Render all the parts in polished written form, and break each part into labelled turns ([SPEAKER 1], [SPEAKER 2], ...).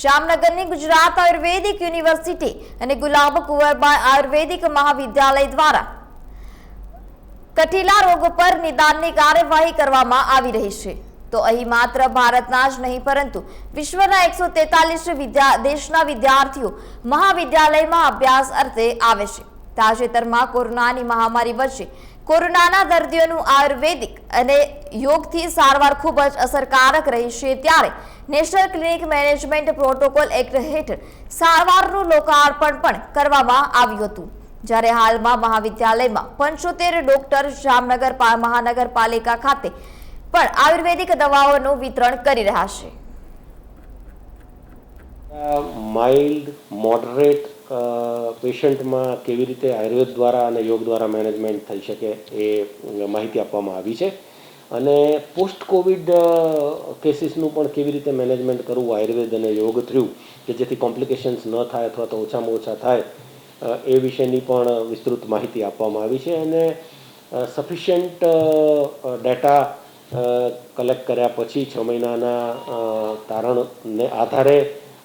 [SPEAKER 1] જામનગરની ગુજરાત આયુર્વેદિક યુનિવર્સિટી અને ગુલાબ કુંવરબાઈ આયુર્વેદિક મહાવિદ્યાલય દ્વારા કઠીલા રોગ પર નિદાનની કાર્યવાહી કરવામાં આવી રહી છે। તો અહીં માત્ર ભારતના જ નહીં પરંતુ વિશ્વના 143 દેશના વિદ્યાર્થીઓ મહાવિદ્યાલયમાં અભ્યાસ અર્થે આવે છે। તાજેતરમાં કોરોનાની મહામારી વચ્ચે કોરોનાના દર્દીઓનું આયુર્વેદિક અને યોગથી સારવાર ખૂબ જ અસરકારક રહી છે, ત્યારે national clinic management protocol act હેઠળ સારવારનું લોકાર્પણ પણ કરવામાં આવ્યું હતું, જ્યારે હાલમાં મહાવિદ્યાલયમાં 75 ડોક્ટર જામનગર મહાનગરપાલિકા ખાતે પણ આયુર્વેદિક દવાઓનું વિતરણ કરી રહ્યા છે।
[SPEAKER 2] માઇલ્ડ મોડરેટ પેશન્ટમાં કેવી રીતે આયુર્વેદ દ્વારા અને યોગ દ્વારા મેનેજમેન્ટ થઈ શકે એ માહિતી આપવામાં આવી છે, અને પોસ્ટ કોવિડ કેસીસનું પણ કેવી રીતે મેનેજમેન્ટ કરવું આયુર્વેદ અને યોગ થ્રુ કે જેથી કોમ્પ્લિકેશન્સ ન થાય અથવા તો ઓછામાં ઓછા થાય એ વિશેની પણ વિસ્તૃત માહિતી આપવામાં આવી છે। અને સફિશિયન્ટ ડેટા કલેક્ટ કર્યા પછી 6 મહિનાના તારણને આધારે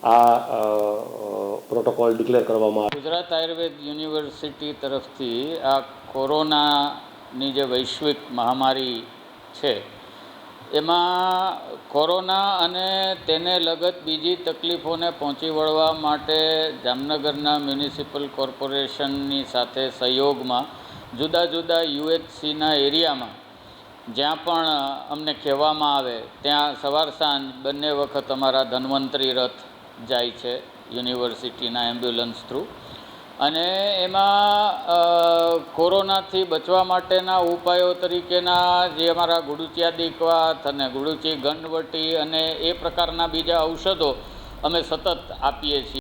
[SPEAKER 2] આ પ્રોટોકોલ ડિક્લેર કરવામાં આવ્યો।
[SPEAKER 3] ગુજરાત આયુર્વેદ યુનિવર્સિટી તરફથી આ કોરોનાની જે વૈશ્વિક મહામારી છે એમાં કોરોના અને તેને લગત બીજી તકલીફોને પહોંચી વળવા માટે જામનગરના મ્યુનિસિપલ કોર્પોરેશનની સાથે સહયોગમાં જુદા જુદા યુએચસીના એરિયામાં જ્યાં પણ અમને કહેવામાં આવે ત્યાં સવાર સાંજ બંને વખત અમારા ધન્વંતરી રથ જાય છે યુનિવર્સિટીના એમ્બ્યુલન્સ થ્રુ, અને એમાં કોરોનાથી બચવા માટેના ઉપાયો તરીકેના જે અમારા ગુડુચિયા દીકવાત અને ગુડુચી ગંડવટી અને એ પ્રકારના બીજા ઔષધો અમે સતત આપીએ છીએ।